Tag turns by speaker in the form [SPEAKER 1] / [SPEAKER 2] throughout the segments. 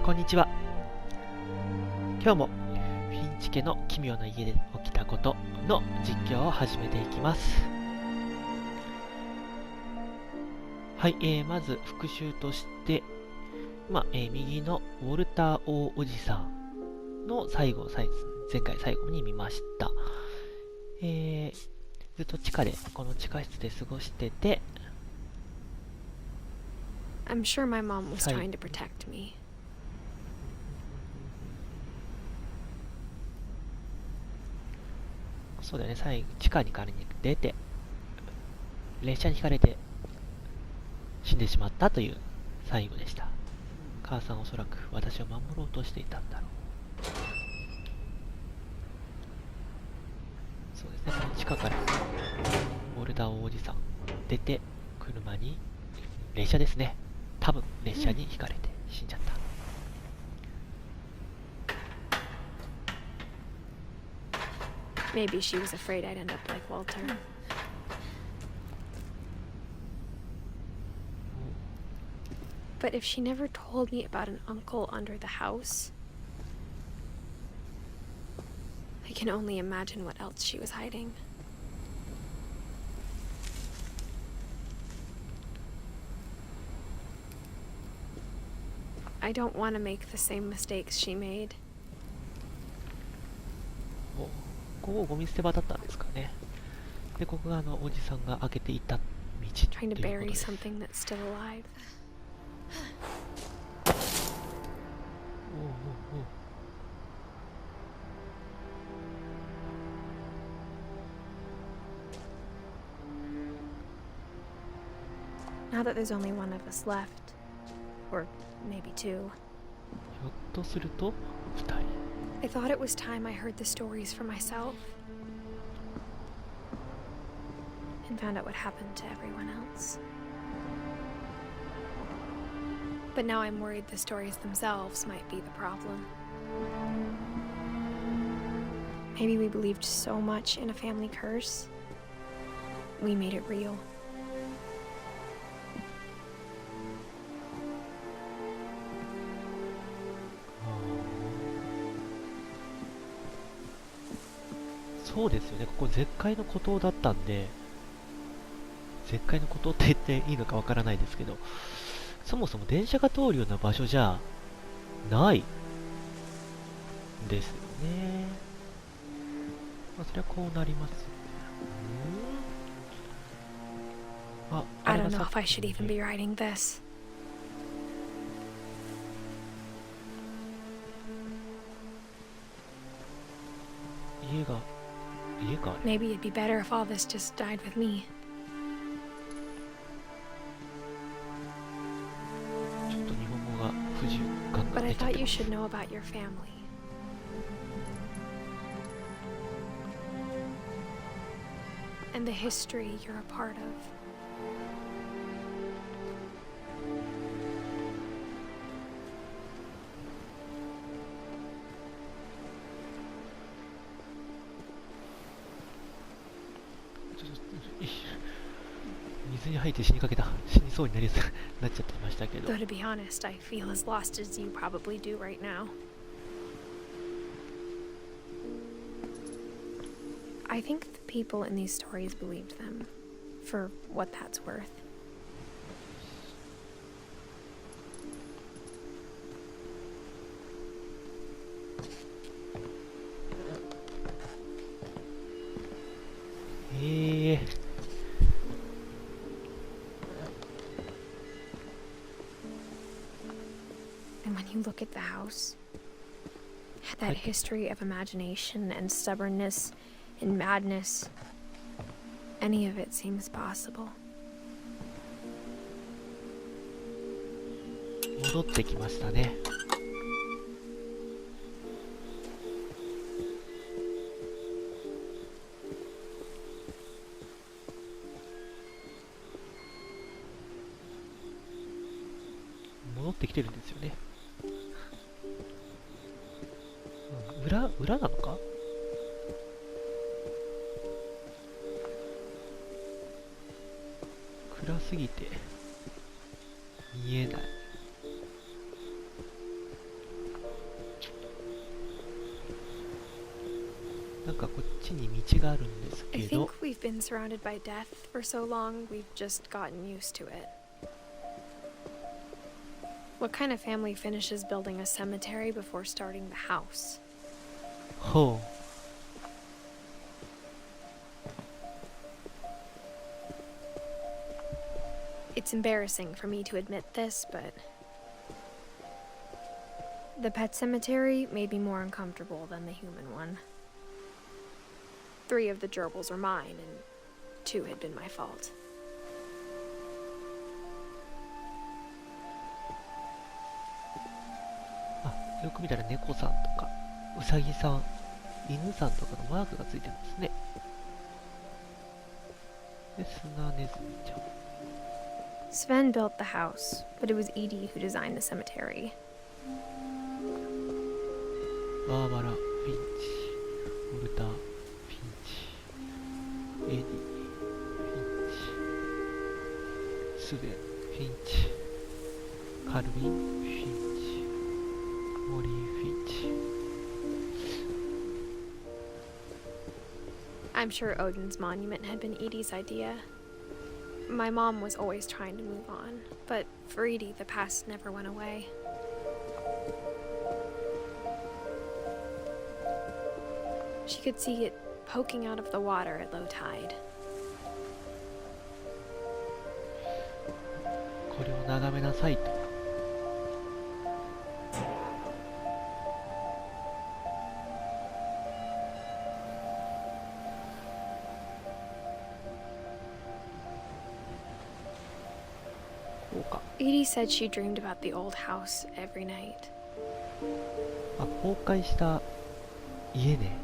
[SPEAKER 1] こんにちは。今日もフィンチ家の奇妙な家で起きたことの実況を始めていきます。はい、まず復習として、右のウォルター王おじさんの前回最後に見ました。ずっとこの地下室で過ごしてて、
[SPEAKER 2] I'm sure my mom was trying to protect me.
[SPEAKER 1] そうだよね、地下にからに出て、列車にひかれて死んでしまったという最後でした。母さんおそらく私を守ろうとしていたんだろう。そうですね、この地下からウォルター王子さん出て、車に列車ですね、多分列車にひかれて死んじゃった。
[SPEAKER 2] Maybe she was afraid I'd end up like Walter. But if she never told me about an uncle under the house, I can only imagine what else she was hiding. I don't want to make the same mistakes she made.
[SPEAKER 1] ここゴミ捨て場だったんですかね。で、ここがおじさんが開けていた道ということです。
[SPEAKER 2] Something that's still alive. Now that there's only one of us left, or maybe two.
[SPEAKER 1] ひょっとすると2人。
[SPEAKER 2] I thought it was time I heard the stories for myself and found out what happened to everyone else. But now I'm worried the stories themselves might be the problem. Maybe we believed so much in a family curse, we made it real.
[SPEAKER 1] そうですよね、ここ絶海の孤島だったんで、絶海の孤島って言っていいのかわからないですけど、そもそも電車が通るような場所じゃないですよね。それはこうなりますよね。
[SPEAKER 2] I don't know if I should even be writing this.
[SPEAKER 1] 家が
[SPEAKER 2] Maybe it'd be better if all this just died with me.
[SPEAKER 1] ちょっと日本語が不自由感が
[SPEAKER 2] But I
[SPEAKER 1] 出ちゃっ
[SPEAKER 2] thought
[SPEAKER 1] て
[SPEAKER 2] you
[SPEAKER 1] ます。
[SPEAKER 2] should know about your family. And the history you're a part of.
[SPEAKER 1] 水に入って死にそうになっちゃってましたけど。
[SPEAKER 2] Though to be honest, I feel as lost as you probably do right now. I think the people in these stories believed them, for what that's worth. And when you look at the house, that history of imagination and stubbornness and madness, any of it seems possible.
[SPEAKER 1] 戻ってきましたね。戻ってきてるんですよね。裏なのか？暗すぎて見えない。なんかこっちに道があるんです
[SPEAKER 2] I
[SPEAKER 1] けど、
[SPEAKER 2] think we've been surrounded by death for so long, we've just gotten used to it. What kind of family finishes building a cemetery before starting the house?
[SPEAKER 1] ほ
[SPEAKER 2] It's embarrassing for me to admit this, but the pet cemetery may be more uncomfortable than the human one. 3 of the gerbils are mine, and 2 had been my fault.
[SPEAKER 1] う。よく見たら猫さんとかうさぎさん、犬さんとかのマークがついてますね。で、砂ネズミちゃん。
[SPEAKER 2] Sven built the house, but it was Edie who designed the cemetery.
[SPEAKER 1] バーバラ・フィンチ、ウルタ・フィンチ、エディ・フィンチ、スベン・フィンチ、カルビン・フィンチ、モリー・フィンチ。
[SPEAKER 2] I'm sure Odin's monument had been Edie's idea. My mom was always trying to move on, but for Edie, the past never went away. She could see it poking out of the water at low tide.
[SPEAKER 1] これを眺めなさいと。こうか。
[SPEAKER 2] Edie said she dreamed about the old house every night.
[SPEAKER 1] あ、崩壊した家ね。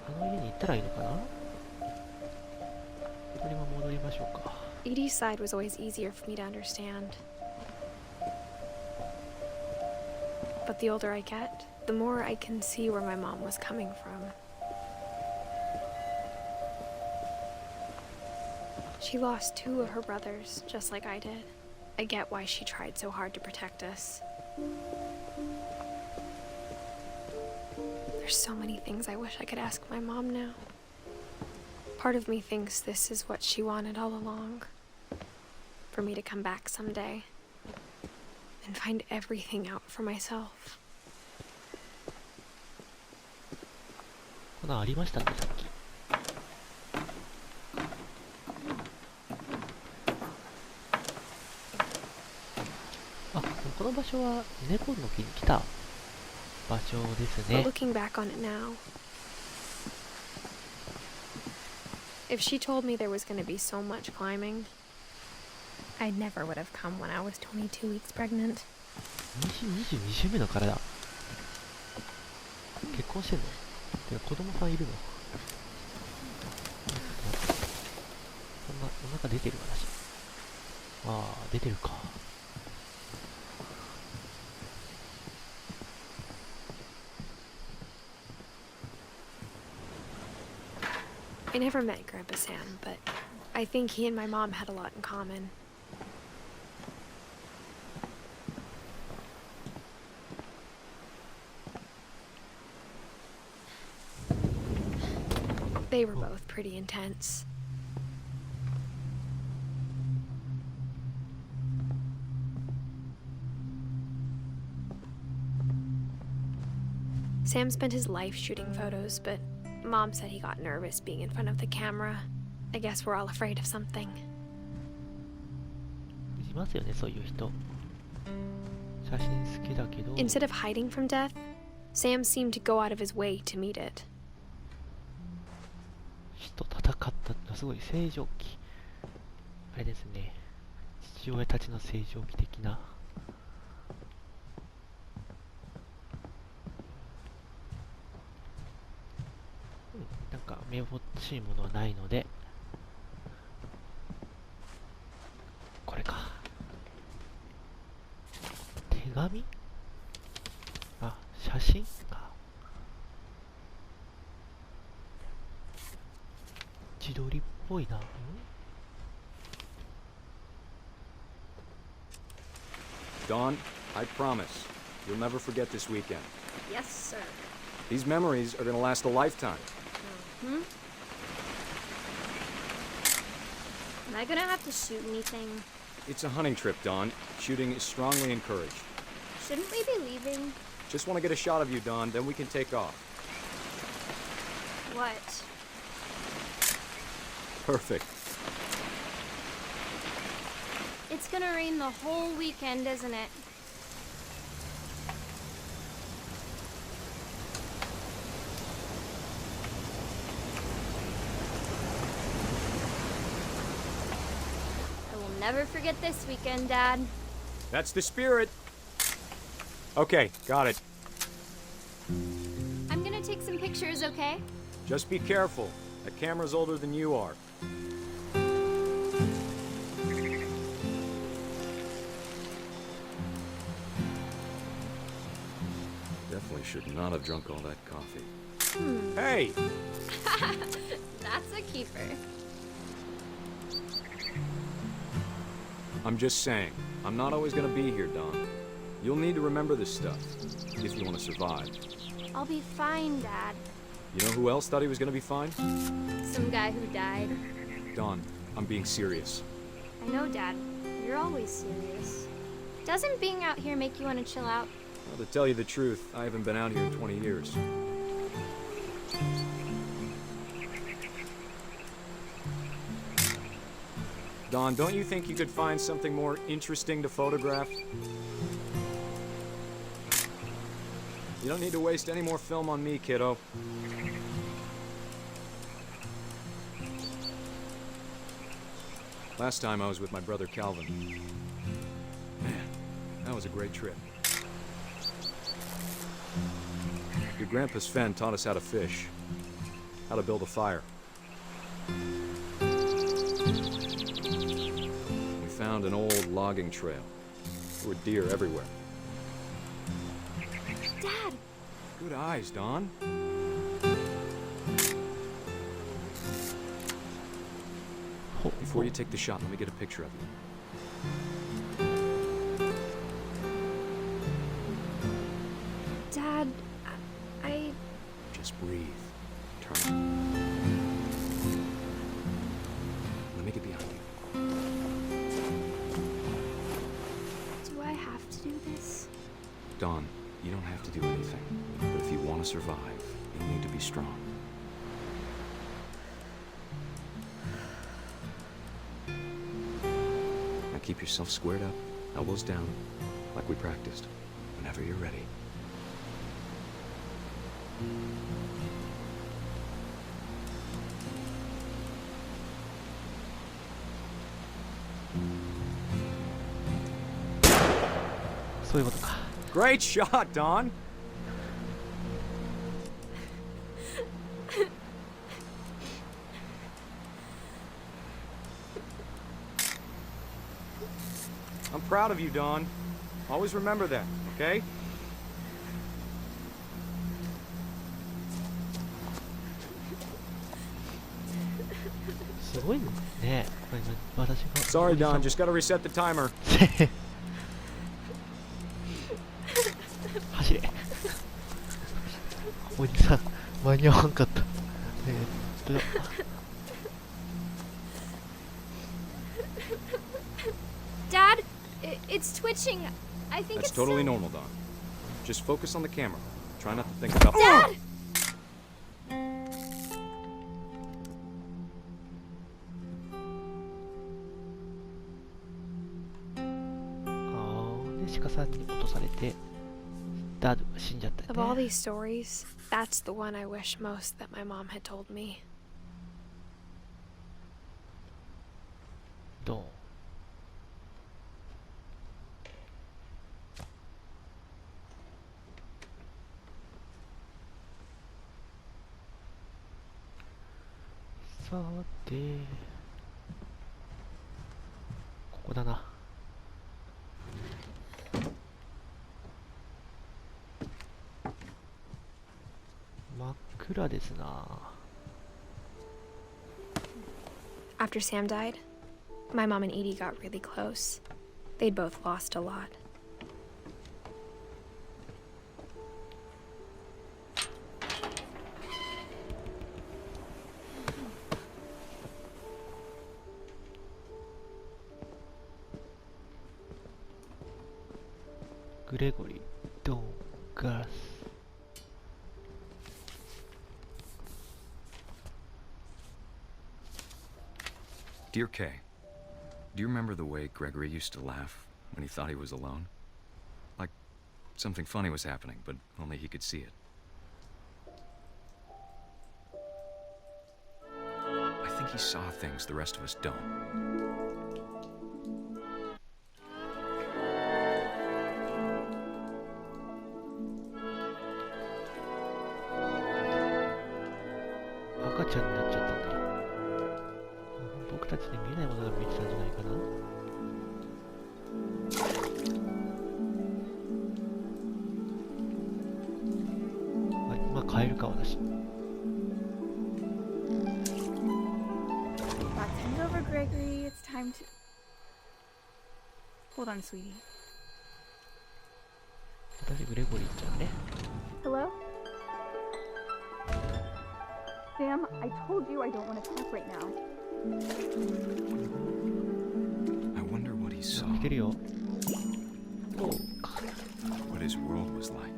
[SPEAKER 1] あの家に行ったらいいのかな。鳥も戻りましょうか。
[SPEAKER 2] Edie's side was always easier for me to understand. But the older I get, the more I can see where my mom was coming from. She lost 2 of her brothers, just like I did. I get why she tried so hard to protect us. There's so many things I wish I could ask my mom now. Part of me thinks this is what she wanted all along. For me to come back someday and find everything out for myself.
[SPEAKER 1] こんなんありましたね、さっき。あ、この場所は猫の木に来た場所ですね。
[SPEAKER 2] But looking back on it now, if she told me there was going to be so much climbing, I never would have come when I was 22 weeks pregnant.
[SPEAKER 1] 22週目の体。結婚してんの？てか子供さんいるの？そんなお腹出てる話。ああ、出てるか。
[SPEAKER 2] I never met Grandpa Sam, but I think he and my mom had a lot in common. They were both pretty intense. Sam spent his life shooting photos, but Mom said he got nervous being in front of the camera. I guess we're all afraid of something.
[SPEAKER 1] いますよね、そういう人。写真好きだけど。
[SPEAKER 2] Instead of hiding from death, Sam seemed to go out of his way to meet it.
[SPEAKER 1] 死と戦ったってのはすごい正常期。あれですね。父親たちの正常期的な。なんか目ぼっしいものはないので、これか。手紙？あ、写真か。自撮りっぽいな。
[SPEAKER 3] Dawn, I promise. you'll never forget this weekend.
[SPEAKER 2] Yes, sir.
[SPEAKER 3] These memories are gonna last a lifetime.
[SPEAKER 2] Hmm? Am I gonna have to shoot anything?
[SPEAKER 3] It's a hunting trip, Dawn. Shooting is strongly encouraged.
[SPEAKER 2] Shouldn't we be leaving?
[SPEAKER 3] Just want to get a shot of you, Dawn, then we can take off.
[SPEAKER 2] What?
[SPEAKER 3] Perfect.
[SPEAKER 2] It's gonna rain the whole weekend, isn't it? I will never forget this weekend, Dad.
[SPEAKER 3] That's the spirit. Okay, got it.
[SPEAKER 2] I'm gonna take some pictures, okay?
[SPEAKER 3] Just be careful. That camera's older than you are. Definitely should not have drunk all that coffee. Hey!
[SPEAKER 2] That's a keeper.
[SPEAKER 3] I'm just saying, I'm not always gonna be here, Don. You'll need to remember this stuff, if you want to survive.
[SPEAKER 2] I'll be fine, Dad.
[SPEAKER 3] You know who else thought he was gonna be fine?
[SPEAKER 2] Some guy who died.
[SPEAKER 3] Don, I'm being serious.
[SPEAKER 2] I know, Dad. You're always serious. Doesn't being out here make you want to chill out?
[SPEAKER 3] Well, to tell you the truth, I haven't been out here in 20 years. Don, don't you think you could find something more interesting to photograph? You don't need to waste any more film on me, kiddo. Last time I was with my brother Calvin. Man, that was a great trip. Your grandpa Sven taught us how to fish, how to build a fire. We found an old logging trail. There were deer everywhere.
[SPEAKER 2] Dad!
[SPEAKER 3] Good eyes, Don. Before you take the shot, let me get a picture of you.
[SPEAKER 2] Dad, I...
[SPEAKER 3] Just breathe. Turn. Let me get behind you.
[SPEAKER 2] Do I have to do this?
[SPEAKER 3] Don, you don't have to do anything. But if you want to survive, you'll need to be strong. Now keep yourself squared up, elbows down, like we practiced. Whenever you're ready.
[SPEAKER 1] そういうことか。
[SPEAKER 3] Great shot, Don! I'm proud of you, Don. Always remember that, okay?
[SPEAKER 1] すごいね。これ私が。
[SPEAKER 3] Sorry, Don. Just gotta reset the timer.
[SPEAKER 1] 走れ。おじさん、間に合わんかった。
[SPEAKER 2] Dad, it's twitching. I think
[SPEAKER 3] That's
[SPEAKER 2] it's
[SPEAKER 3] totally normal, Don. Just focus on the camera. Try not to think about...
[SPEAKER 2] Dad! Of all these stories, that's the one I wish most that my mom had told me.
[SPEAKER 1] どう？さて、ここだな。真っ暗ですな。
[SPEAKER 2] After Sam died, my mom and Edie got really close. They'd both lost a lot.
[SPEAKER 1] グレゴリー、ドン、ガラス。
[SPEAKER 3] Dear Kay, do you remember the way Gregory used to laugh when he thought he was alone? Like something funny was happening, but only he could see it. I think he saw things the rest of us don't.
[SPEAKER 1] 赤ちゃんになっちゃったんだ。僕たちに見えないものが見えてたんじゃないかな。はい、まあカエルか私。
[SPEAKER 4] Bartend over, Gregory. It's time to. Hold on, sweetie.
[SPEAKER 1] 私グレゴリーちゃんね。
[SPEAKER 4] Hello? Sam, I told you I don't want to talk right now.
[SPEAKER 3] I wonder what he saw,
[SPEAKER 1] 見てるよ。おう。
[SPEAKER 3] what his world was like.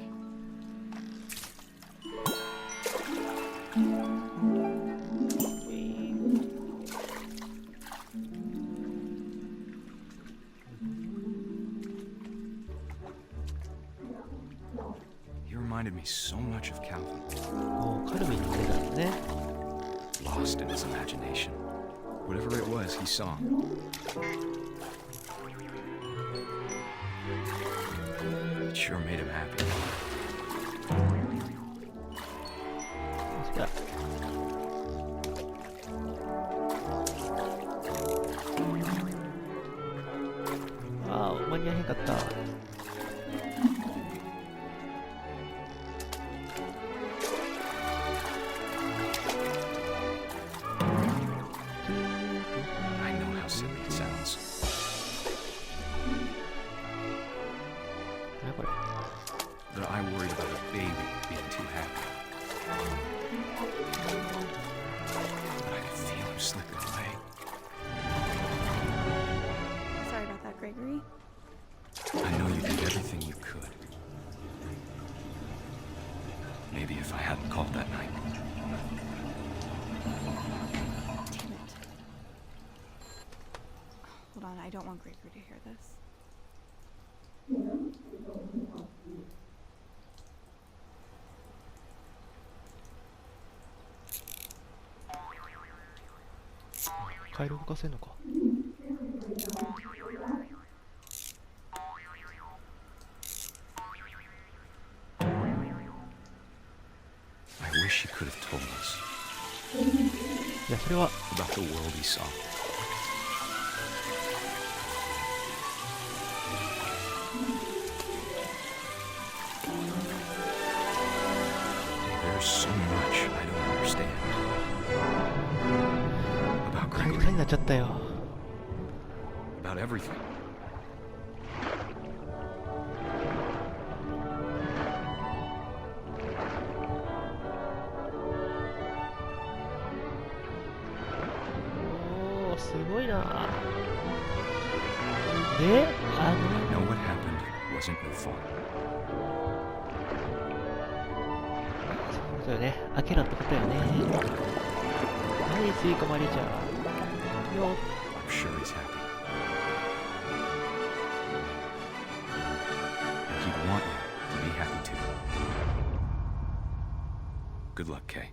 [SPEAKER 3] He reminded me so much of Calvin,
[SPEAKER 1] もうカルビンに似てたんだね。
[SPEAKER 3] lost in his imagination. Whatever it was he saw. It sure made him happy.
[SPEAKER 1] じゃあ。ああ、間に合わへんかった。
[SPEAKER 3] I know how silly it sounds.
[SPEAKER 1] 何これ。
[SPEAKER 3] But I worried about a baby being too happy. But I could feel him slipping away.
[SPEAKER 4] Sorry about that, Gregory.
[SPEAKER 3] I know you did everything you could. Maybe if I hadn't called that night.
[SPEAKER 4] Damn it. Hold on, I don't want Gregory to hear this.
[SPEAKER 1] 「カエル動かせんのか」
[SPEAKER 3] I wish he could have told us
[SPEAKER 1] いや、それは
[SPEAKER 3] about the world he saw. There's so much I don't understand about
[SPEAKER 1] カエル
[SPEAKER 3] Gregory,
[SPEAKER 1] になっちゃったよ。
[SPEAKER 3] about everything.
[SPEAKER 1] おー、すごいな。で、
[SPEAKER 3] I know what happened wasn't your fault.
[SPEAKER 1] そうだよね。開けろってことよね。はい、吸い込まれちゃう。よっ。
[SPEAKER 3] I'm sure he's happy. And he'd want you to be happy too. Good luck, Kay.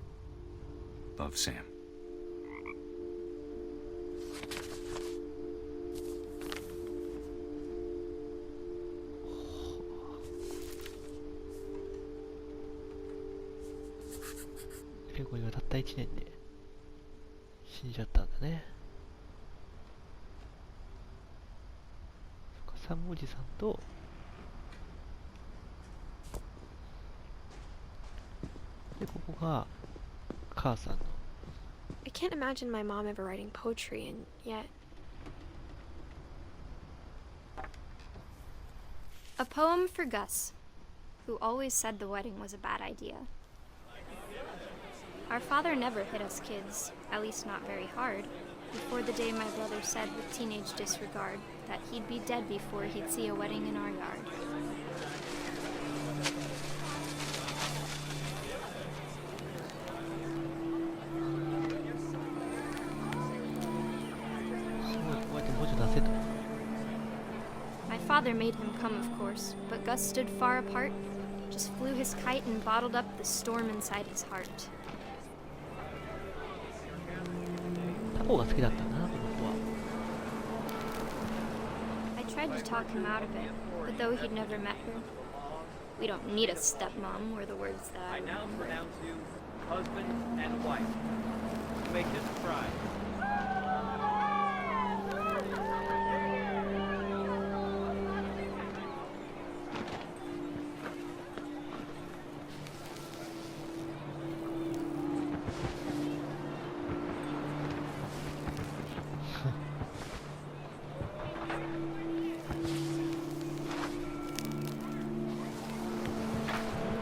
[SPEAKER 3] Love, Sam.
[SPEAKER 1] グレゴリーはたった1年で死んじゃったんだね。そっか、サムおじさんとで、ここが母さんの。
[SPEAKER 2] I can't imagine my mom ever writing poetry, and yet.
[SPEAKER 5] A poem for Gus, who always said the wedding was a bad idea. Our father never hit us kids, at least not very hard, before the day my brother said with teenage disregard that he'd be dead before he'd see a wedding in our yard. father made him come, of course, but Gus stood far apart, just flew his kite and bottled up the storm inside his heart.
[SPEAKER 1] タコが好きだったんだな、この子は。
[SPEAKER 5] I tried to talk him out of it, but though he'd never met her, we don't need a stepmom were the words that I
[SPEAKER 6] now
[SPEAKER 5] remember.
[SPEAKER 6] pronounce you husband and wife. To make this pride.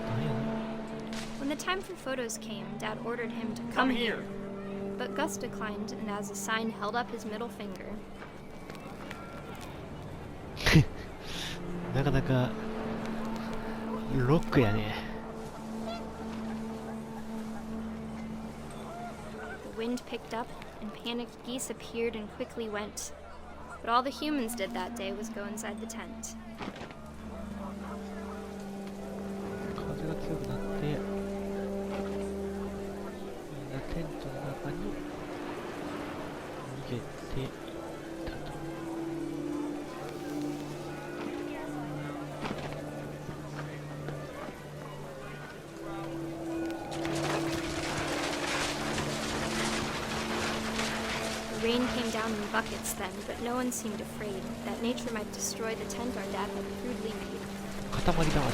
[SPEAKER 1] 何や
[SPEAKER 5] When the time for photos came, Dad ordered him to come here. But Gus declined, and as a sign held up his middle finger.
[SPEAKER 1] なかなかロックやね。
[SPEAKER 5] The wind picked up, and panicked geese appeared and quickly went. But all the humans did that day was go inside the tent.
[SPEAKER 1] 風が強くなってみんなテントの中に逃げていたと。
[SPEAKER 5] The rain came down in buckets then, but no one seemed afraid that nature might destroy the tent our dad had crudely made.
[SPEAKER 1] 塊魂みたいな。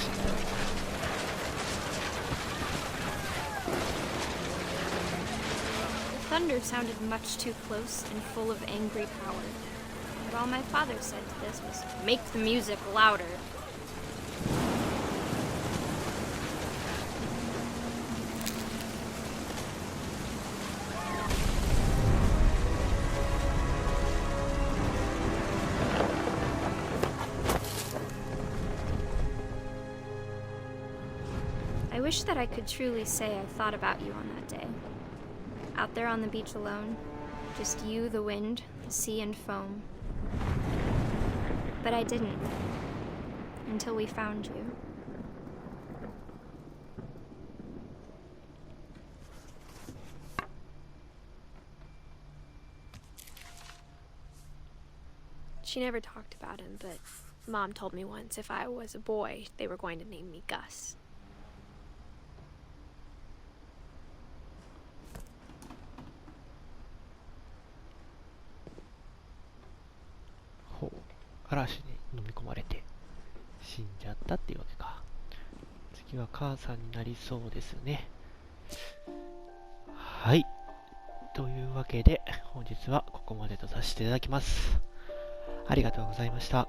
[SPEAKER 5] The thunder sounded much too close and full of angry power. But all my father said to this was, "Make the music louder." I wish that I could truly say I thought about you on that day. Out there on the beach alone, just you, the wind, the sea, and foam. But I didn't, until we found you.
[SPEAKER 2] She never talked about him, but Mom told me once if I was a boy, they were going to name me Gus.
[SPEAKER 1] ほう、嵐に飲み込まれて死んじゃったっていうわけか。次は母さんになりそうですね。はい。というわけで本日はここまでとさせていただきます。ありがとうございました。